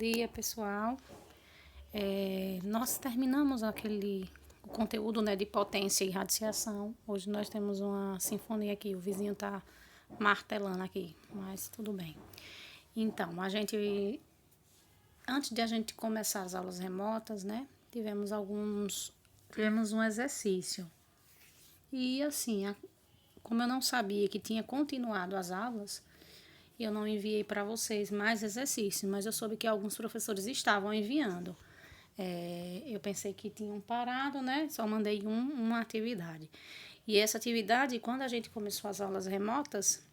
dia, pessoal. Nós terminamos o conteúdo, né, de potência e radiação. Hoje nós temos uma sinfonia aqui, o vizinho tá martelando aqui, mas tudo bem. Então, antes de a gente começar as aulas remotas, né, tivemos um exercício. E assim, como eu não sabia que tinha continuado as aulas, eu não enviei para vocês mais exercícios, mas eu soube que alguns professores estavam enviando. Eu pensei que tinham parado, né? Só mandei uma atividade. E essa atividade, quando a gente começou as aulas remotas,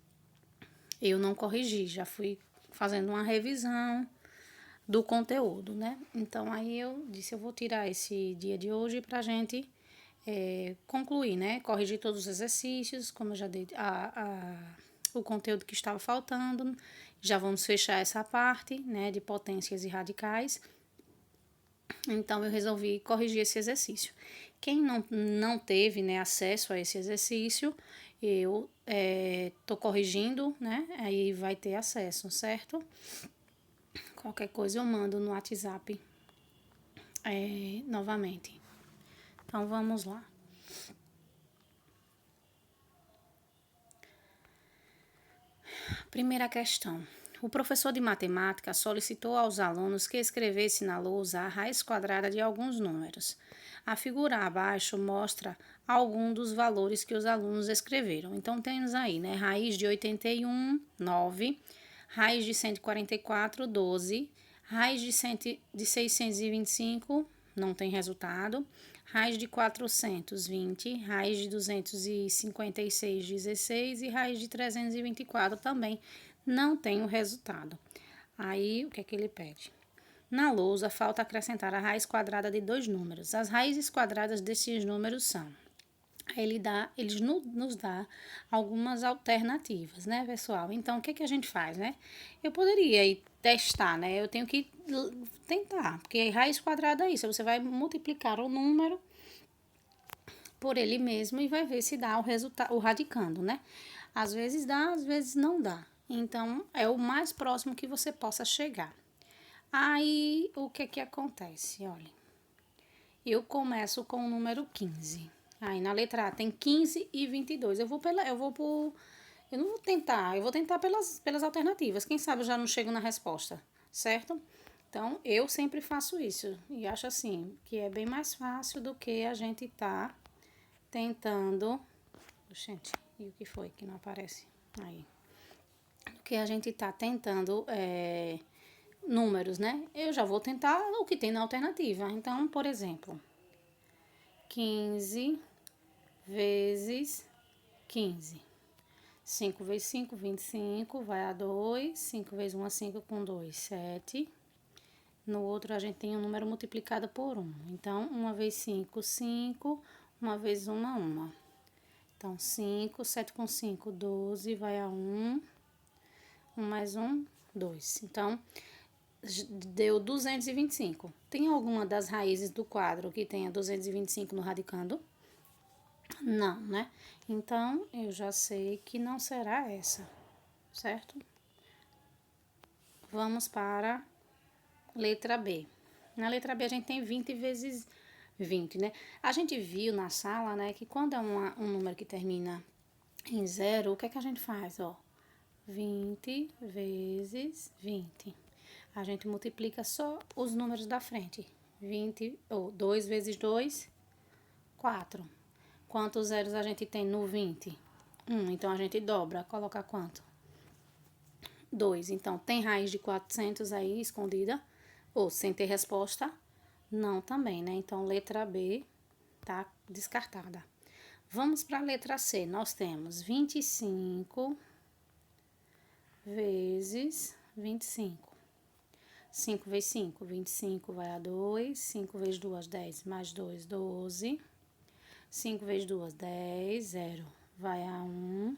eu não corrigi, já fui fazendo uma revisão do conteúdo, né? Então, aí eu disse, eu vou tirar esse dia de hoje para a gente concluir, né? Corrigir todos os exercícios, como eu já dei o conteúdo que estava faltando. Já vamos fechar essa parte, né, de potências e radicais. Então, eu resolvi corrigir esse exercício. Quem não teve, né, acesso a esse exercício, eu tô corrigindo, né, aí vai ter acesso, certo? Qualquer coisa eu mando no WhatsApp novamente. Então, vamos lá. Primeira questão. O professor de matemática solicitou aos alunos que escrevessem na lousa a raiz quadrada de alguns números. A figura abaixo mostra algum dos valores que os alunos escreveram. Então, temos aí, né? Raiz de 81, 9. Raiz de 144, 12. Raiz de 625, não tem resultado. Raiz de 420, raiz de 256, 16 e raiz de 324 também não tem o resultado. Aí, o que é que ele pede? Na lousa, falta acrescentar a raiz quadrada de dois números. As raízes quadradas desses números são... Ele nos dá algumas alternativas, né, pessoal? Então, o que que a gente faz, né? Eu poderia ir testar, né? Eu tenho que tentar, porque raiz quadrada é isso. Você vai multiplicar o número por ele mesmo e vai ver se dá o resultado, o radicando, né? Às vezes dá, às vezes não dá. Então, é o mais próximo que você possa chegar. Aí, o que que acontece? Olha, eu começo com o número 15. Aí, na letra A tem 15 e 22. Eu não vou tentar, eu vou tentar pelas alternativas. Quem sabe eu já não chego na resposta, certo? Então, eu sempre faço isso. E acho assim, que é bem mais fácil do que a gente tá tentando... Gente, e o que foi que não aparece? Aí. Do que a gente tá tentando números, né? Eu já vou tentar o que tem na alternativa. Então, por exemplo, 15 vezes 15. 5 vezes 5, 25, vai a 2. 5 vezes 1 é 5 com 2, 7. No outro, a gente tem um número multiplicado por 1. Então, 1 vezes 5, 5. 1 vezes 1, 1. Então, 5, 7 com 5, 12, vai a 1. 1 mais 1, 2. Então, deu 225. Tem alguma das raízes do quadro que tenha 225 no radicando? Não, né? Então, eu já sei que não será essa, certo? Vamos para letra B. Na letra B, a gente tem 20 vezes 20, né? A gente viu na sala, né, que quando é um número que termina em zero, o que é que a gente faz, ó? 20 vezes 20. A gente multiplica só os números da frente. 2 vezes 2, 4. Quantos zeros a gente tem no 20? 1. Então, a gente dobra. Coloca quanto? 2. Então, tem raiz de 400 aí escondida? Ou sem ter resposta? Não também, né? Então, letra B tá descartada. Vamos para a letra C. Nós temos 25 vezes 25. 5 vezes 5, 25 vai a 2. 5 vezes 2, 10. Mais 2, 12. 5 vezes 2, 10. 0 vai a 1.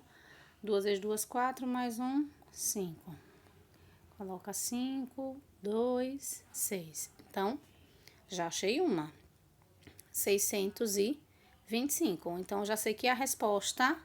2 vezes 2, 4. Mais 1, 5. Coloca 5, 2, 6. Então, já achei uma. 625. Então, já sei que a resposta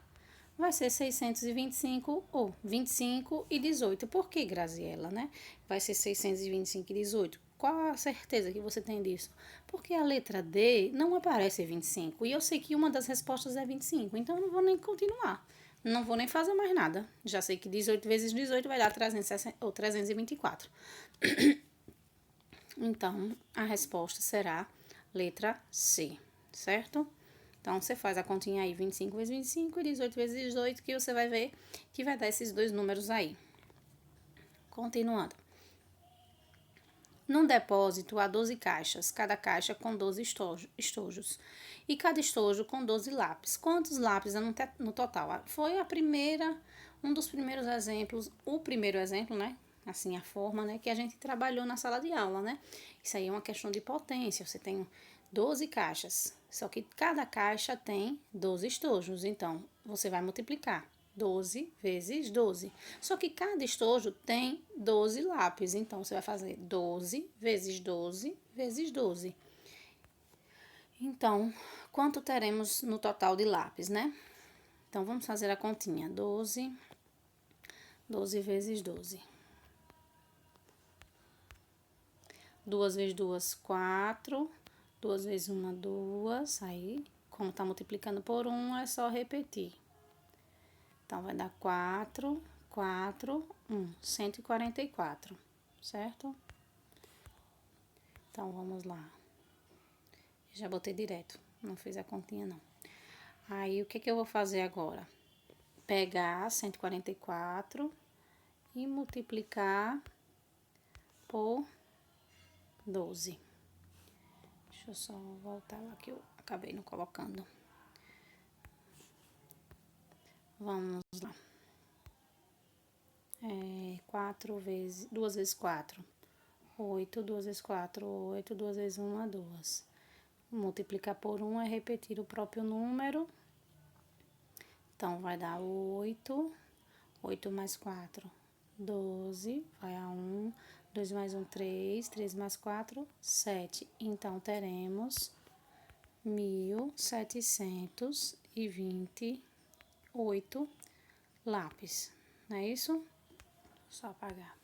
vai ser 625 ou 25 e 18. Por que, Graziela, né? Vai ser 625 e 18. Qual a certeza que você tem disso? Porque a letra D não aparece 25. E eu sei que uma das respostas é 25. Então, eu não vou nem continuar. Não vou nem fazer mais nada. Já sei que 18 vezes 18 vai dar 360, ou 324. Então, a resposta será letra C, certo? Então, você faz a continha aí, 25 vezes 25 e 18 vezes 18, que você vai ver que vai dar esses dois números aí. Continuando. Num depósito há 12 caixas, cada caixa com 12 estojos. E cada estojo com 12 lápis. Quantos lápis no total? Foi um dos primeiros exemplos, o primeiro exemplo, né? Assim, a forma, né? Que a gente trabalhou na sala de aula, né? Isso aí é uma questão de potência. Você tem 12 caixas, só que cada caixa tem 12 estojos. Então, você vai multiplicar 12 vezes 12. Só que cada estojo tem 12 lápis. Então, você vai fazer 12 vezes 12 vezes 12. Então, quanto teremos no total de lápis, né? Então, vamos fazer a continha. 12 vezes 12. 2 vezes 2, 4. 2 vezes 1, 2. Aí, como tá multiplicando por 1, é só repetir. Então, vai dar 4, 144, certo? Então, vamos lá. Já botei direto, não fiz a continha, não. Aí, o que eu vou fazer agora? Pegar 144 e multiplicar por 12. Deixa eu só voltar lá que eu acabei não colocando. Vamos lá. 2 vezes 4, 8, 2 vezes 4, 8, 2 vezes 1, 2. Multiplicar por 1 é repetir o próprio número. Então, vai dar 8, 8 mais 4, 12, vai a 1, 2 mais 1, 3, 3 mais 4, 7. Então, teremos 1.728 lápis, não é isso? Só apagar.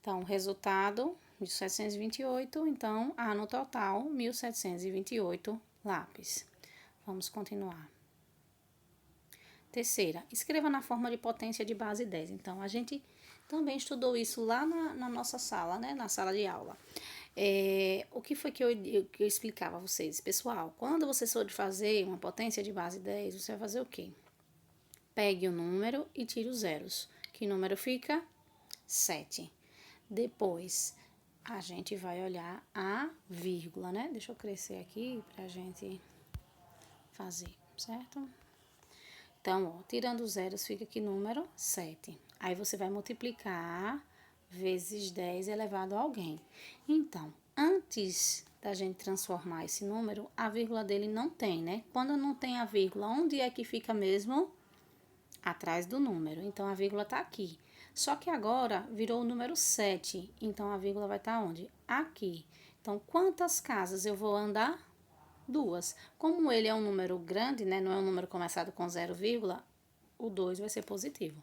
Então, o resultado, 1.728, então, há no total 1.728 lápis. Vamos continuar. Terceira, escreva na forma de potência de base 10. Então, a gente também estudou isso lá na nossa sala, né? Na sala de aula. O que foi que eu explicava a vocês? Pessoal, quando você for fazer uma potência de base 10, você vai fazer o quê? Pegue o número e tire os zeros. Que número fica? 7. Depois, a gente vai olhar a vírgula, né? Deixa eu crescer aqui pra gente fazer, certo? Então, ó, tirando os zeros, fica que número? 7. Aí, você vai multiplicar vezes 10 elevado a alguém. Então, antes da gente transformar esse número, a vírgula dele não tem, né? Quando não tem a vírgula, onde é que fica mesmo? Atrás do número. Então, a vírgula tá aqui. Só que agora virou o número 7. Então, a vírgula vai estar onde? Aqui. Então, quantas casas eu vou andar? 2. Como ele é um número grande, né? Não é um número começado com 0, o 2 vai ser positivo.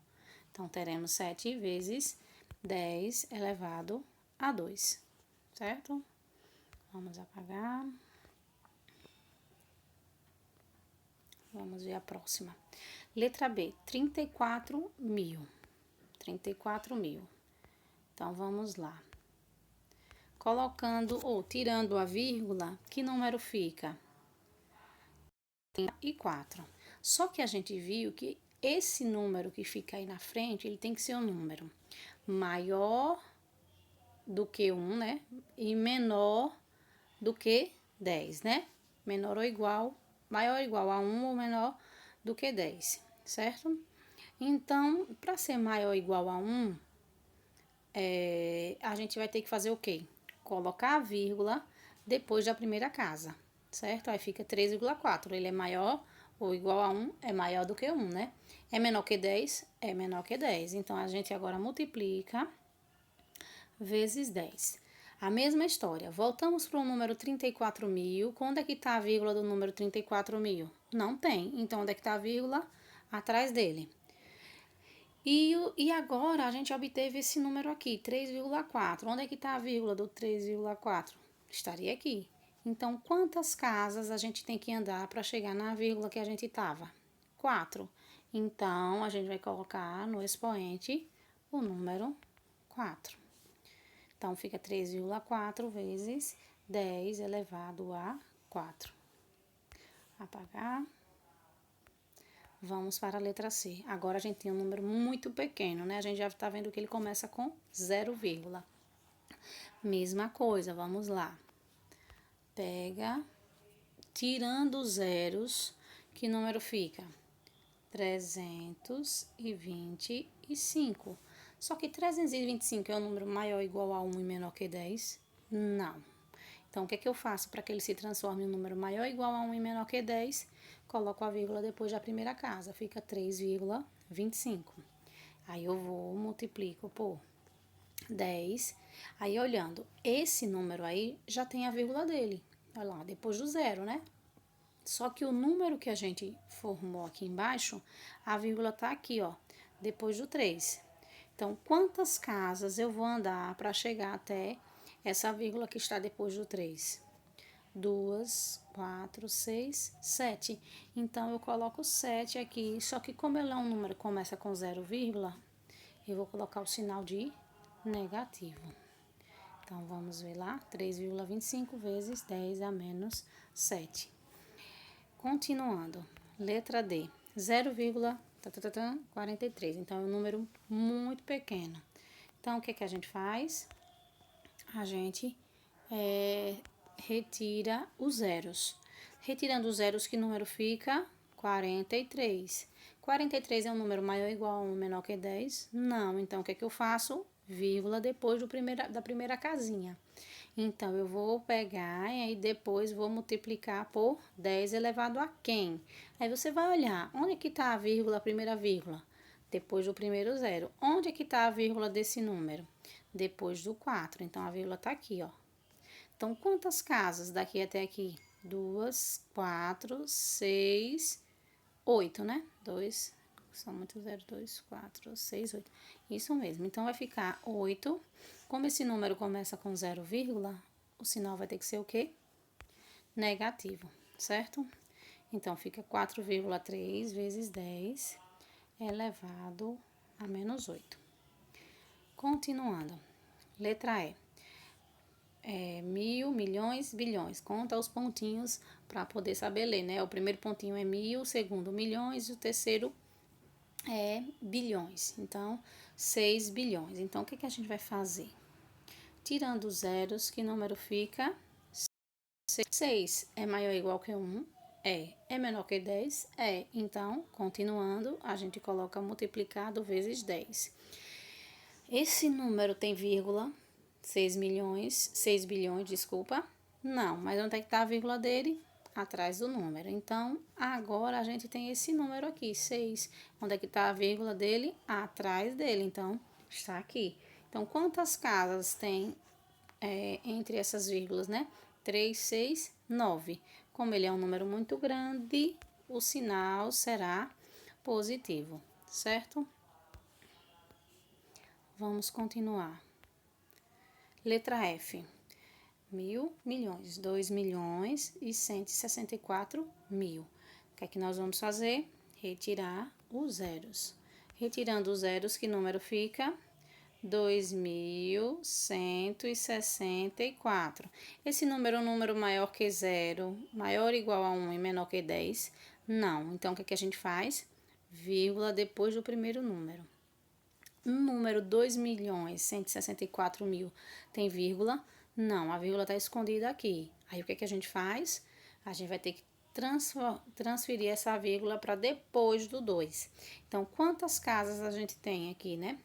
Então, teremos 7 vezes 10 elevado a 2. Certo? Vamos apagar. Vamos ver a próxima. Letra B, 34 mil. 34 mil. Então, vamos lá. Colocando ou tirando a vírgula, que número fica? 34. Só que a gente viu que esse número que fica aí na frente, ele tem que ser um número maior do que 1, né? E menor do que 10, né? Menor ou igual, maior ou igual a 1 ou menor do que 10, certo? Então, para ser maior ou igual a 1, a gente vai ter que fazer o quê? Colocar a vírgula depois da primeira casa, certo? Aí fica 3,4. Ele é maior ou igual a 1, é maior do que 1, né? É menor que 10, é menor que 10. Então, a gente agora multiplica vezes 10. A mesma história. Voltamos para o número 34 mil. Onde é que está a vírgula do número 34 mil? Não tem. Então, onde é que está a vírgula? atrás dele. E agora a gente obteve esse número aqui, 3,4. Onde é que está a vírgula do 3,4? Estaria aqui. Então, quantas casas a gente tem que andar para chegar na vírgula que a gente estava? 4. Então, a gente vai colocar no expoente o número 4. Então, fica 3,4 vezes 10 elevado a 4. Apagar. Vamos para a letra C. Agora, a gente tem um número muito pequeno, né? A gente já está vendo que ele começa com 0, mesma coisa, vamos lá. Pega, tirando os zeros, que número fica? 325. Só que 325 é um número maior ou igual a 1 e menor que 10? Não. Então, o que é que eu faço para que ele se transforme em um número maior ou igual a 1 e menor que 10? Coloco a vírgula depois da primeira casa, fica 3,25. Aí eu vou, multiplico por 10. Aí, olhando, esse número aí já tem a vírgula dele. Olha lá, depois do zero, né? Só que o número que a gente formou aqui embaixo, a vírgula tá aqui, ó, depois do 3. Então, quantas casas eu vou andar para chegar até essa vírgula que está depois do 3? 2, 4, 6, 7. Então, eu coloco 7 aqui, só que como ele é um número que começa com 0, eu vou colocar o sinal de negativo. Então, vamos ver lá, 3,25 vezes 10 a menos 7. Continuando, letra D, 0,43. Então, é um número muito pequeno. Então, o que a gente faz? A gente retira os zeros. Retirando os zeros, que número fica? 43. 43 é um número maior ou igual a 1 menor que 10? Não. Então, o que eu faço? Vírgula depois da primeira casinha. Então, eu vou pegar e aí depois vou multiplicar por 10 elevado a quem? Aí você vai olhar, onde é que está a vírgula, a primeira vírgula? Depois do primeiro zero. Onde é que está a vírgula desse número? Depois do 4. Então, a vírgula está aqui, ó. Então, quantas casas daqui até aqui? 2, 4, 6, 8, né? 2, são muitos 0, 2, 4, 6, 8. Isso mesmo. Então, vai ficar 8. Como esse número começa com 0, o sinal vai ter que ser o quê? Negativo, certo? Então, fica 4,3 vezes 10 elevado a menos 8. Continuando. Letra E. Mil, milhões, bilhões. Conta os pontinhos para poder saber ler, né? O primeiro pontinho é mil, o segundo milhões e o terceiro é bilhões. Então, 6 bilhões. Então, o que a gente vai fazer? Tirando os zeros, que número fica? 6 é maior ou igual que 1? É. É menor que 10? É. Então, continuando, a gente coloca multiplicado vezes 10. Esse número tem vírgula? 6 bilhões, desculpa. Não, mas onde é que está a vírgula dele? Atrás do número. Então, agora a gente tem esse número aqui, 6. Onde é que está a vírgula dele? Atrás dele. Então, está aqui. Então, quantas casas tem entre essas vírgulas, né? 3, 6, 9. Como ele é um número muito grande, o sinal será positivo, certo? Vamos continuar. Letra F. 1.000, milhões. 2 milhões e 164 mil. O que é que nós vamos fazer? Retirar os zeros. Retirando os zeros, que número fica? 2.164. Esse número é um número maior que 0, maior ou igual a 1 e menor que 10? Não. Então, o que a gente faz? Vírgula depois do primeiro número. Um número 2.164.000 tem vírgula? Não, a vírgula está escondida aqui. Aí, o que a gente faz? A gente vai ter que transferir essa vírgula para depois do 2. Então, quantas casas a gente tem aqui, né?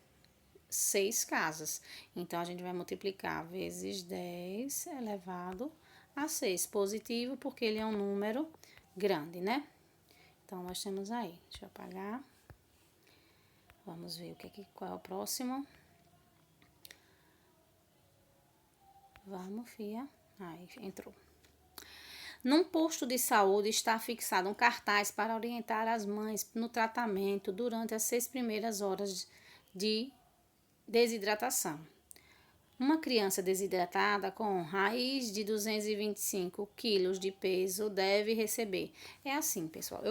6 casas. Então, a gente vai multiplicar vezes 10 elevado a 6. Positivo, porque ele é um número grande, né? Então, nós temos aí. Deixa eu apagar. Vamos ver qual é o próximo. Vamos, fia. Aí, entrou. Num posto de saúde está fixado um cartaz para orientar as mães no tratamento durante as 6 primeiras horas de desidratação. Uma criança desidratada com raiz de 225 quilos de peso deve receber. É assim, pessoal.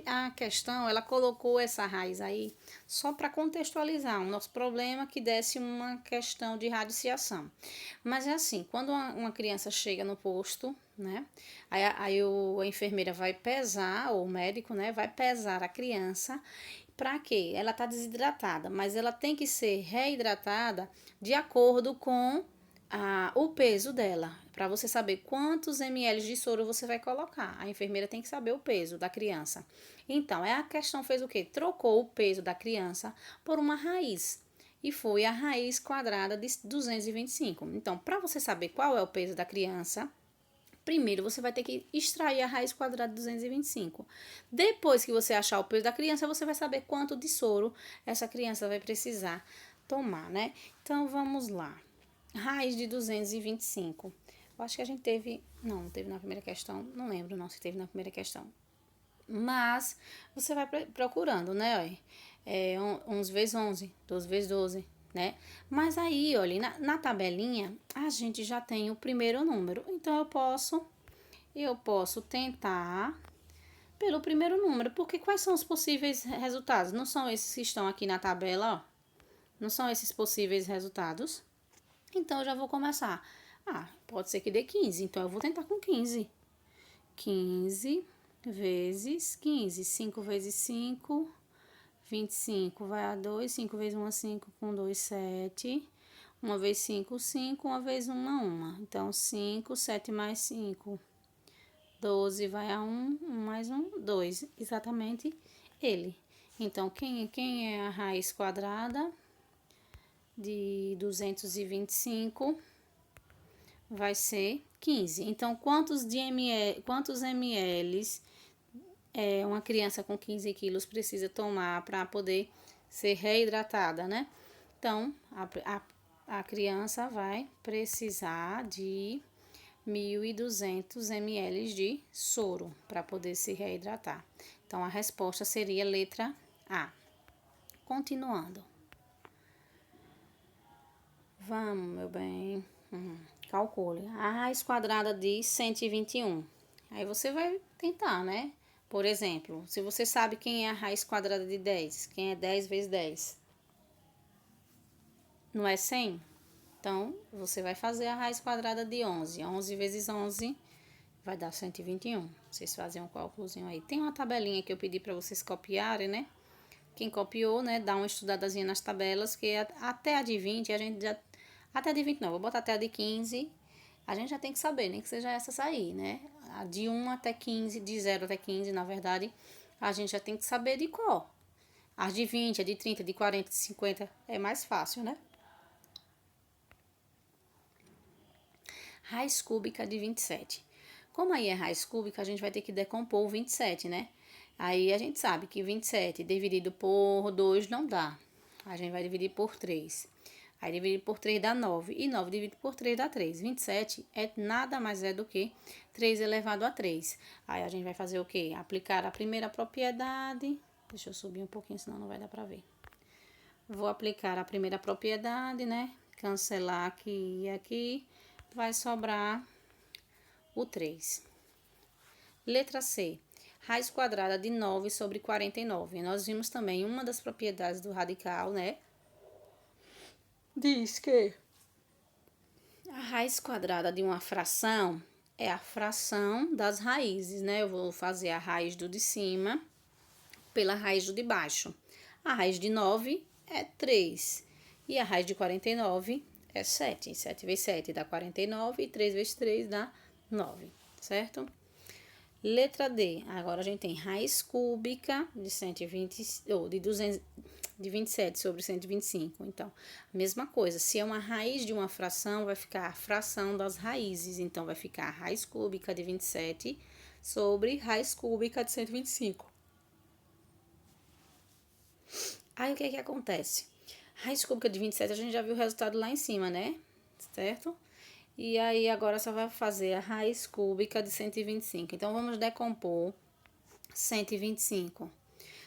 A questão, ela colocou essa raiz aí só para contextualizar o nosso problema que desse uma questão de radiciação. Mas é assim, quando uma criança chega no posto, né? A enfermeira vai pesar, ou o médico, né? Vai pesar a criança. Para quê? Ela está desidratada, mas ela tem que ser reidratada de acordo com o peso dela, para você saber quantos ml de soro você vai colocar. A enfermeira tem que saber o peso da criança. Então, a questão fez o quê? Trocou o peso da criança por uma raiz. E foi a raiz quadrada de 225. Então, para você saber qual é o peso da criança, primeiro você vai ter que extrair a raiz quadrada de 225. Depois que você achar o peso da criança, você vai saber quanto de soro essa criança vai precisar tomar, né? Então, vamos lá. Raiz de 225. Eu acho que a gente teve... Não teve na primeira questão. Não lembro não se teve na primeira questão. Mas você vai procurando, né? 11 vezes 11, 12 vezes 12, né? Mas aí, olha, na tabelinha, a gente já tem o primeiro número. Então, eu posso tentar pelo primeiro número. Porque quais são os possíveis resultados? Não são esses que estão aqui na tabela, ó. Não são esses possíveis resultados? Então, eu já vou começar. Pode ser que dê 15. Então, eu vou tentar com 15. 15 vezes 15. 5 vezes 5... 25 vai a 2, 5 vezes 1 é 5, com 2, 7. 1 vezes 5, 5, 1 vezes 1 é 1. Então, 5, 7 mais 5, 12 vai a 1, 1 mais 1, 2. Exatamente ele. Então, quem é a raiz quadrada de 225 vai ser 15. Então, quantos ml uma criança com 15 quilos precisa tomar para poder ser reidratada, né? Então, a criança vai precisar de 1.200 ml de soro para poder se reidratar. Então, a resposta seria letra A. Continuando. Vamos, meu bem. Calcule. A raiz quadrada de 121. Aí você vai tentar, né? Por exemplo, se você sabe quem é a raiz quadrada de 10, quem é 10 vezes 10? Não é 100? Então, você vai fazer a raiz quadrada de 11. 11 vezes 11 vai dar 121. Vocês fazem um cálculozinho aí. Tem uma tabelinha que eu pedi para vocês copiarem, né? Quem copiou, né, dá uma estudadazinha nas tabelas, que até a de 20, a gente já... Até a de 20 não, vou botar até a de 15. A gente já tem que saber, nem que seja essa aí, né? A de 1 até 15, de 0 até 15, na verdade, a gente já tem que saber de qual. As de 20, a de 30, de 40, de 50 é mais fácil, né? Raiz cúbica de 27. Como aí é raiz cúbica, a gente vai ter que decompor o 27, né? Aí a gente sabe que 27 dividido por 2 não dá. A gente vai dividir por 3. Aí dividir por 3 dá 9. E 9 dividido por 3 dá 3. 27 é nada mais do que 3 elevado a 3. Aí a gente vai fazer o quê? Aplicar a primeira propriedade. Deixa eu subir um pouquinho, senão não vai dar pra ver. Vou aplicar a primeira propriedade, né? Cancelar aqui e aqui. Vai sobrar o 3. Letra C. Raiz quadrada de 9 sobre 49. Nós vimos também uma das propriedades do radical, né? Diz que a raiz quadrada de uma fração é a fração das raízes, né? Eu vou fazer a raiz do de cima pela raiz do de baixo. A raiz de 9 é 3. E a raiz de 49 é 7. 7 vezes 7 dá 49 e 3 vezes 3 dá 9, certo? Letra D. Agora a gente tem raiz cúbica de 120, ou de 200, de 27 sobre 125. Então, a mesma coisa. Se é uma raiz de uma fração, vai ficar a fração das raízes. Então, vai ficar a raiz cúbica de 27 sobre raiz cúbica de 125. Aí, o que é que acontece? Raiz cúbica de 27, a gente já viu o resultado lá em cima, né? Certo? E aí, agora você vai fazer a raiz cúbica de 125. Então, vamos decompor 125.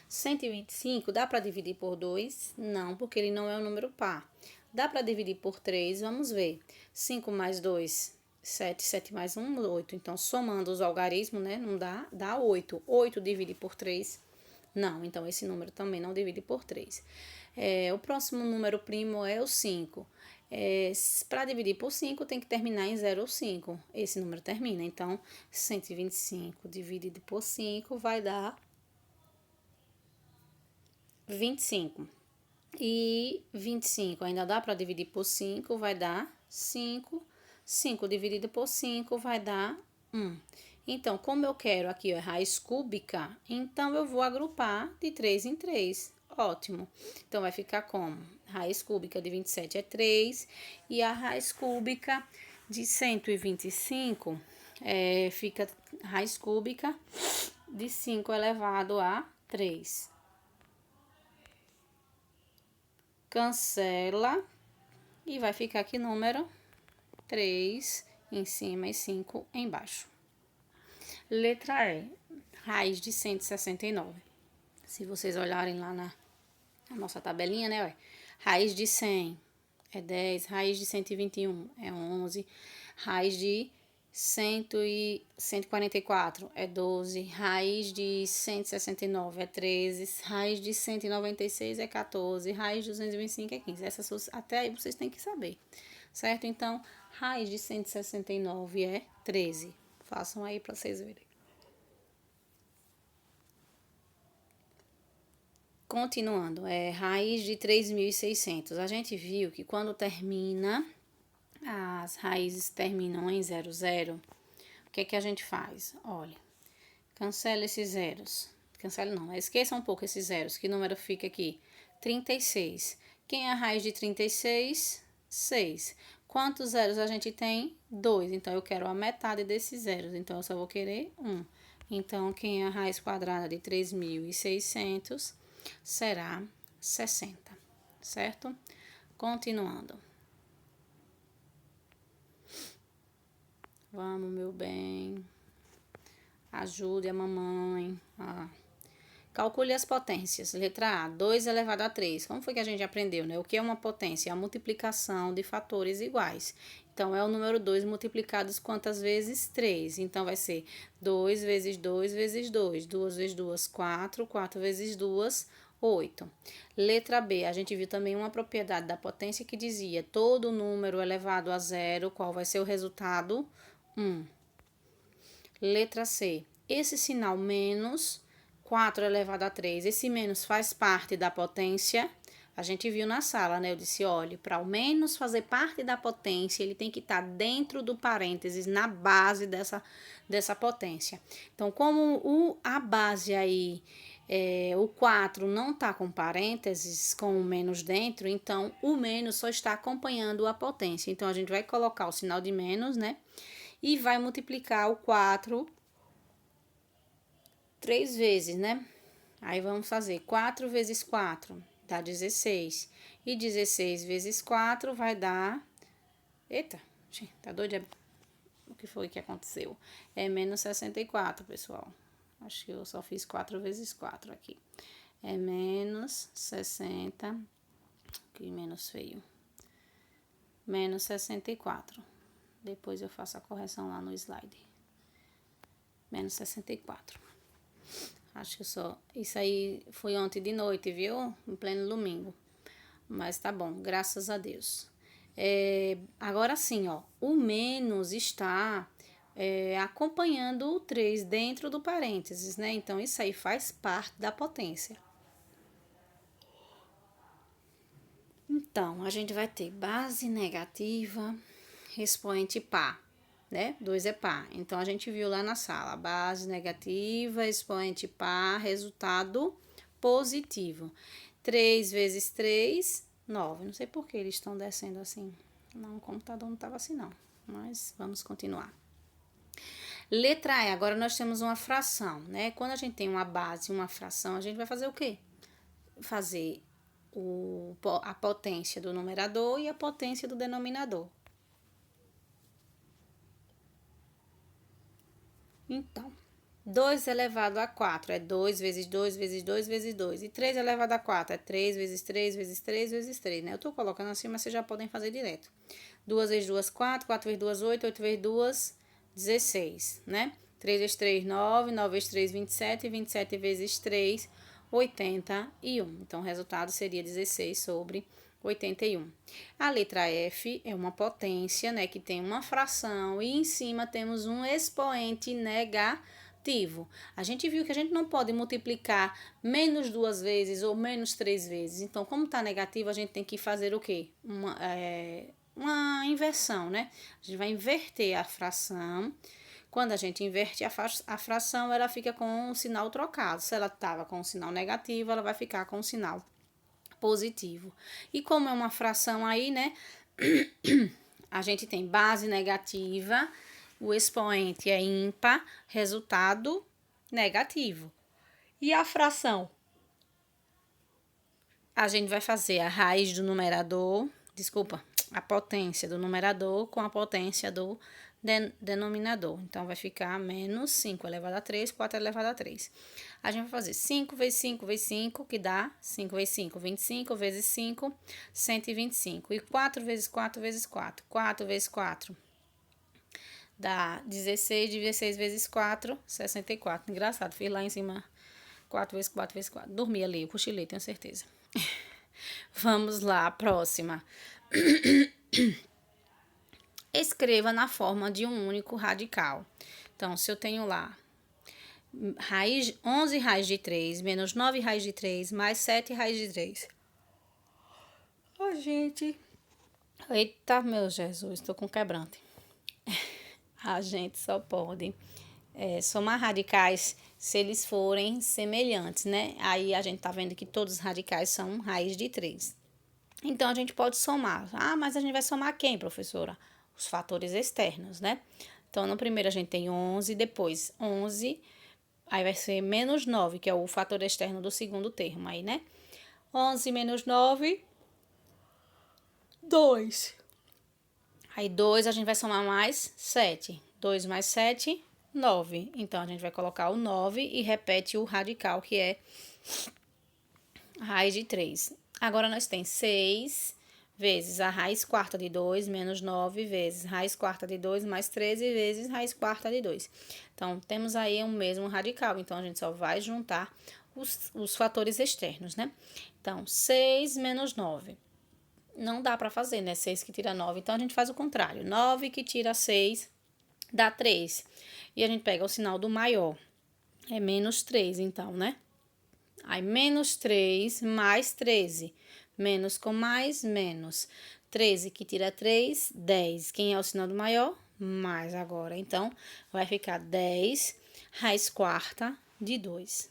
125 dá para dividir por 2? Não, porque ele não é um número par. Dá para dividir por 3? Vamos ver. 5 mais 2, 7. 7 mais 1, 8. Então, somando os algarismos, né? Não dá, dá 8. 8 divide por 3? Não, então esse número também não divide por 3. O próximo número primo é o 5. Para dividir por 5, tem que terminar em 0 ou 5. Esse número termina. Então, 125 dividido por 5 vai dar 25. E 25 ainda dá para dividir por 5, vai dar 5. 5 dividido por 5 vai dar 1. Então, como eu quero aqui a raiz cúbica, então eu vou agrupar de 3 em 3. Ótimo. Então, vai ficar como? Raiz cúbica de 27 é 3 e a raiz cúbica de 125 fica raiz cúbica de 5 elevado a 3. Cancela e vai ficar aqui número 3 em cima e 5 embaixo. Letra E, raiz de 169. Se vocês olharem lá na nossa tabelinha, né? Ó, raiz de 100 é 10, raiz de 121 é 11, raiz de 144 é 12, raiz de 169 é 13, raiz de 196 é 14, raiz de 225 é 15. Essas até aí vocês têm que saber, certo? Então, raiz de 169 é 13. Façam aí para vocês verem. Continuando, raiz de 3.600. A gente viu que quando termina, as raízes terminam em 0, 0. O que é que a gente faz? Olha, cancela esses zeros. Cancela não, esqueça um pouco esses zeros. Que número fica aqui? 36. Quem é a raiz de 36? 6. Quantos zeros a gente tem? 2. Então, eu quero a metade desses zeros. Então, eu só vou querer 1. Então, quem é a raiz quadrada de 3.600 será 60, certo? Continuando. Vamos, meu bem. Ajude a mamãe. Calcule as potências. Letra A, 2 elevado a 3. Como foi que a gente aprendeu, né? O que é uma potência? É a multiplicação de fatores iguais. Então, é o número 2 multiplicados quantas vezes? 3. Então, vai ser 2 vezes 2 vezes 2. 2 vezes 2, 4. 4 vezes 2, 8. Letra B, a gente viu também uma propriedade da potência que dizia todo número elevado a zero, qual vai ser o resultado? 1. Letra C, esse sinal menos 4 elevado a 3, esse menos faz parte da potência. A gente viu na sala, né? Eu disse, olha, para o menos fazer parte da potência, ele tem que estar dentro do parênteses, na base dessa potência. Então, como a base aí, o 4 não está com parênteses, com o menos dentro, então o menos só está acompanhando a potência. Então, a gente vai colocar o sinal de menos, né? E vai multiplicar o 4 3 vezes, né? Aí vamos fazer 4 vezes 4 dá 16. E 16 vezes 4 vai dar... Eita, tá doido? O que foi que aconteceu? É menos 64, pessoal. Acho que eu só fiz 4 vezes 4 aqui. É menos 60. Que menos feio. Menos 64. Depois eu faço a correção lá no slide. Menos 64. Acho que só... Isso aí foi ontem de noite, viu? Em pleno domingo. Mas tá bom, graças a Deus. Agora sim, ó. O menos está acompanhando o 3 dentro do parênteses, né? Então, isso aí faz parte da potência. Então, a gente vai ter base negativa, expoente par, né? 2 é par. Então, a gente viu lá na sala, base negativa, expoente par, resultado positivo. 3 vezes 3, 9. Não sei por que eles estão descendo assim. Não, o computador não estava assim, não. Mas vamos continuar. Letra E, agora nós temos uma fração, né? Quando a gente tem uma base e uma fração, a gente vai fazer o quê? Fazer a potência do numerador e a potência do denominador. Então, 2 elevado a 4 é 2 vezes 2 vezes 2 vezes 2. E 3 elevado a 4 é 3 vezes 3 vezes 3 vezes 3, né? Eu tô colocando assim, mas vocês já podem fazer direto. 2 vezes 2, 4. 4 vezes 2, 8. 8 vezes 2, 16, né? 3 vezes 3, 9. 9 vezes 3, 27. 27 vezes 3, 81. Então, o resultado seria 16 sobre 81. A letra F é uma potência, né? Que tem uma fração e em cima temos um expoente negativo. A gente viu que a gente não pode multiplicar menos 2 vezes ou menos 3 vezes. Então, como está negativo, a gente tem que fazer o quê? Uma inversão, né? A gente vai inverter a fração. Quando a gente inverte a fração, ela fica com o sinal trocado. Se ela estava com o sinal negativo, ela vai ficar com o sinal positivo. E como é uma fração aí, né? A gente tem base negativa, o expoente é ímpar, resultado negativo. E a fração? A gente vai fazer a raiz do numerador, desculpa, a potência do numerador com a potência do denominador. Então, vai ficar menos 5 elevado a 3, 4 elevado a 3. A gente vai fazer 5 vezes 5 vezes 5, que dá 5 vezes 5, 25 vezes 5, 125. E 4 vezes 4 vezes 4, 4 vezes 4 dá 16, 16 vezes 4, 64. Engraçado, fiz lá em cima 4 vezes 4 vezes 4. Dormi ali, eu cochilei, tenho certeza. Vamos lá, a próxima. Escreva na forma de um único radical. Então, se eu tenho lá 11 raiz de 3, menos 9 raiz de 3, mais 7 raiz de 3. Ai, gente. Eita, meu Jesus, estou com quebrante. A gente só pode somar radicais se eles forem semelhantes, né? Aí a gente tá vendo que todos os radicais são raiz de 3. Então, a gente pode somar. Ah, mas a gente vai somar quem, professora? Os fatores externos, né? Então, no primeiro a gente tem 11, depois 11, aí vai ser menos 9, que é o fator externo do segundo termo aí, né? 11 menos 9, 2. Aí, 2 a gente vai somar mais 7. 2 mais 7, 9. Então, a gente vai colocar o 9 e repete o radical, que é raiz de 3. Agora, nós temos 6 vezes a raiz quarta de 2, menos 9 vezes raiz quarta de 2, mais 13 vezes raiz quarta de 2. Então, temos aí o mesmo radical. Então, a gente só vai juntar os fatores externos, né? Então, 6 menos 9. Não dá para fazer, né? 6 que tira 9. Então, a gente faz o contrário. 9 que tira 6 dá 3. E a gente pega o sinal do maior. É menos 3, então, né? Aí, menos 3 mais 13. Menos com mais, menos. 13 que tira 3, 10. Quem é o sinal do maior? Mais agora. Então, vai ficar 10 raiz quarta de 2.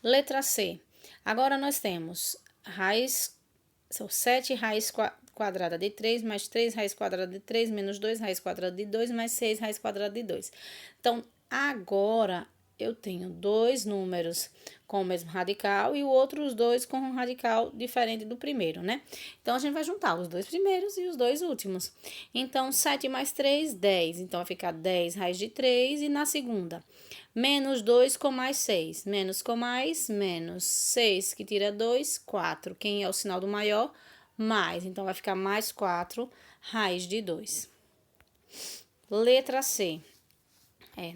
Letra C. Agora, nós temos são 7 raiz quadrada de 3, mais 3 raiz quadrada de 3, menos 2 raiz quadrada de 2, mais 6 raiz quadrada de 2. Então, agora eu tenho dois números com o mesmo radical e os dois com um radical diferente do primeiro, né? Então, a gente vai juntar os dois primeiros e os dois últimos. Então, 7 mais 3, 10. Então, vai ficar 10 raiz de 3 e na segunda, menos 2 com mais 6. Menos com mais, menos 6 que tira 2, 4. Quem é o sinal do maior? Mais. Então, vai ficar mais 4 raiz de 2. Letra C.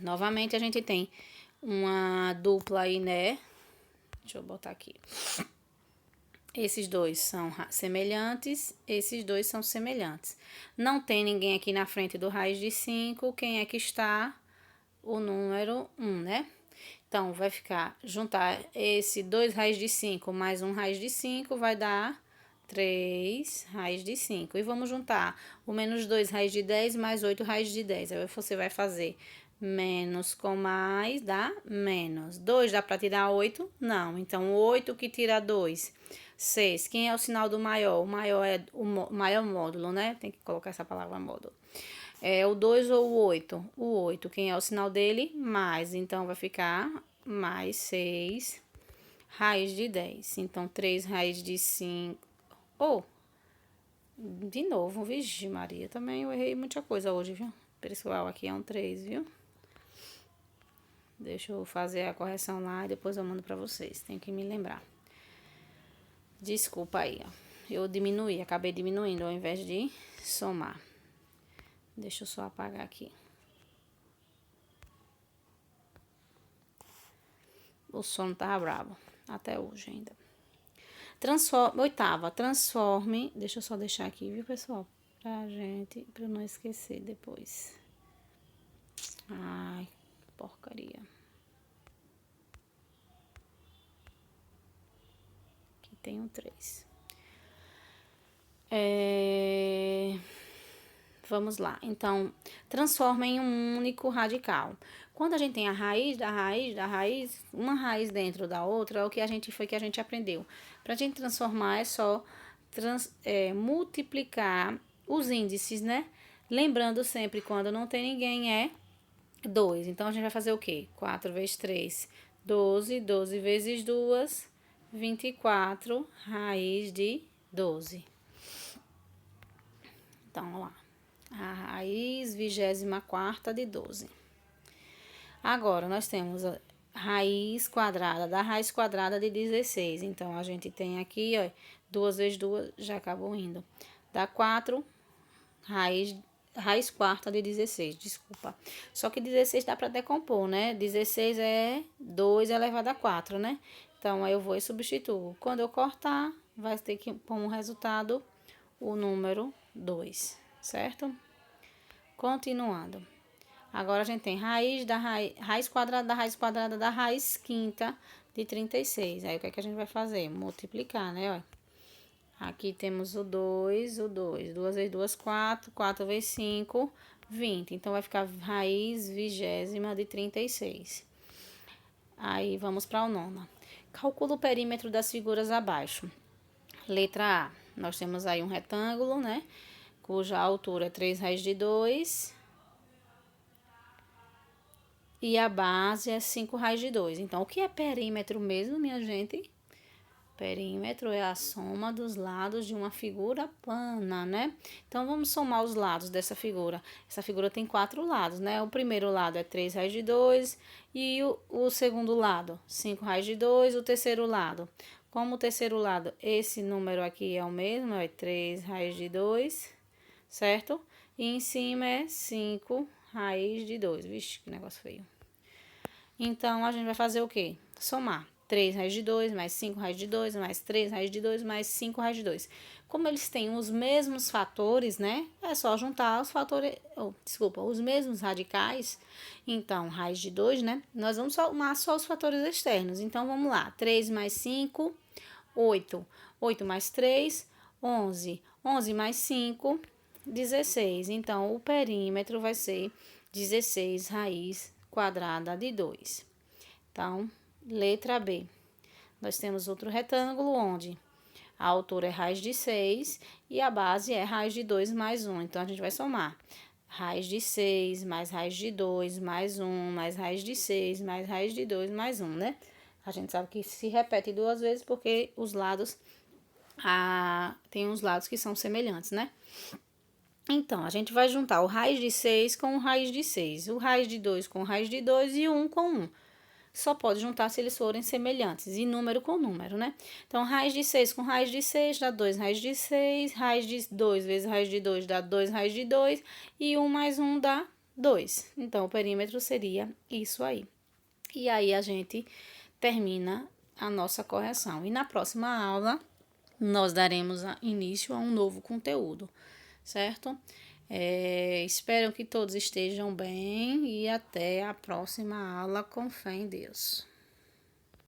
Novamente a gente tem uma dupla aí, né? Deixa eu botar aqui. Esses dois são semelhantes, esses dois são semelhantes. Não tem ninguém aqui na frente do raiz de 5, quem é que está? O número 1, né? Então, vai ficar, juntar esse 2 raiz de 5 mais 1 raiz de 5 vai dar 3 raiz de 5. E vamos juntar o menos 2 raiz de 10 mais 8 raiz de 10. Aí você vai fazer menos com mais dá menos. 2 dá para tirar 8? Não. Então, 8 que tira 2, 6. Quem é o sinal do maior? O maior é o maior módulo, né? Tem que colocar essa palavra módulo. É o 2 ou o 8? O 8. Quem é o sinal dele? Mais. Então, vai ficar mais 6 raiz de 10. Então, 3 raiz de 5. De novo, vixe Maria. Também eu errei muita coisa hoje, viu? Pessoal, aqui é um 3, viu? Deixa eu fazer a correção lá e depois eu mando pra vocês. Tenho que me lembrar. Desculpa aí, ó. Eu diminuí, acabei diminuindo ao invés de somar. Deixa eu só apagar aqui. O sono tava bravo, até hoje ainda. Oitava, transforme. Deixa eu só deixar aqui, viu, pessoal? Pra eu não esquecer depois. Ai, porcaria. Aqui tem um 3. Vamos lá. Então, transforma em um único radical. Quando a gente tem a raiz da raiz da raiz, uma raiz dentro da outra, é o que a gente aprendeu. Para a gente transformar é só multiplicar os índices, né? Lembrando sempre, quando não tem ninguém, é 2. Então, a gente vai fazer o quê? 4 vezes 3, 12. 12 vezes 2, 24, raiz de 12. Então, vamos lá. A raiz 24ª de 12. Agora, nós temos a raiz quadrada da raiz quadrada de 16. Então, a gente tem aqui, ó, 2 vezes 2, já acabou indo. Dá 4, raiz quarta de 16, desculpa. Só que 16 dá para decompor, né? 16 é 2 elevado a 4, né? Então, aí eu vou e substituo. Quando eu cortar, vai ter que pôr um resultado o número 2, certo? Continuando. Agora, a gente tem raiz quadrada da raiz quinta de 36. Aí, o que é que a gente vai fazer? Multiplicar, né? Ó. Aqui temos o 2. 2 vezes 2, 4. 4 vezes 5, 20. Então, vai ficar raiz 20ª de 36. Aí, vamos para a nona. Calcula o perímetro das figuras abaixo. Letra A. Nós temos aí um retângulo, né? Cuja altura é 3 raiz de 2. E a base é 5 raiz de 2. Então, o que é perímetro mesmo, minha gente? Perímetro é a soma dos lados de uma figura plana, né? Então, vamos somar os lados dessa figura. Essa figura tem 4 lados, né? O primeiro lado é 3 raiz de 2 e o segundo lado, 5 raiz de 2. O terceiro lado, como o terceiro lado, esse número aqui é o mesmo, é 3 raiz de 2, certo? E em cima é 5 raiz de 2. Vixe, que negócio feio. Então, a gente vai fazer o quê? Somar. 3 raiz de 2, mais 5 raiz de 2, mais 3 raiz de 2, mais 5 raiz de 2. Como eles têm os mesmos fatores, né? É só juntar os fatores, os mesmos radicais. Então, raiz de 2, né? Nós vamos somar só os fatores externos. Então, vamos lá. 3 mais 5, 8. 8 mais 3, 11. 11 mais 5, 16. Então, o perímetro vai ser 16 raiz quadrada de 2. Então, letra B. Nós temos outro retângulo onde a altura é raiz de 6 e a base é raiz de 2 mais 1. Então, a gente vai somar raiz de 6 mais raiz de 2 mais 1 mais raiz de 6 mais raiz de 2 mais 1, né? A gente sabe que se repete 2 vezes porque os lados, tem uns lados que são semelhantes, né? Então, a gente vai juntar o raiz de 6 com o raiz de 6, o raiz de 2 com o raiz de 2 e o 1 com 1. Só pode juntar se eles forem semelhantes, e número com número, né? Então, raiz de 6 com raiz de 6 dá 2 raiz de 6, raiz de 2 vezes raiz de 2 dá 2 raiz de 2, e 1 mais 1 dá 2. Então, o perímetro seria isso aí. E aí, a gente termina a nossa correção. E na próxima aula, nós daremos início a um novo conteúdo, certo? Espero que todos estejam bem e até a próxima aula, com fé em Deus.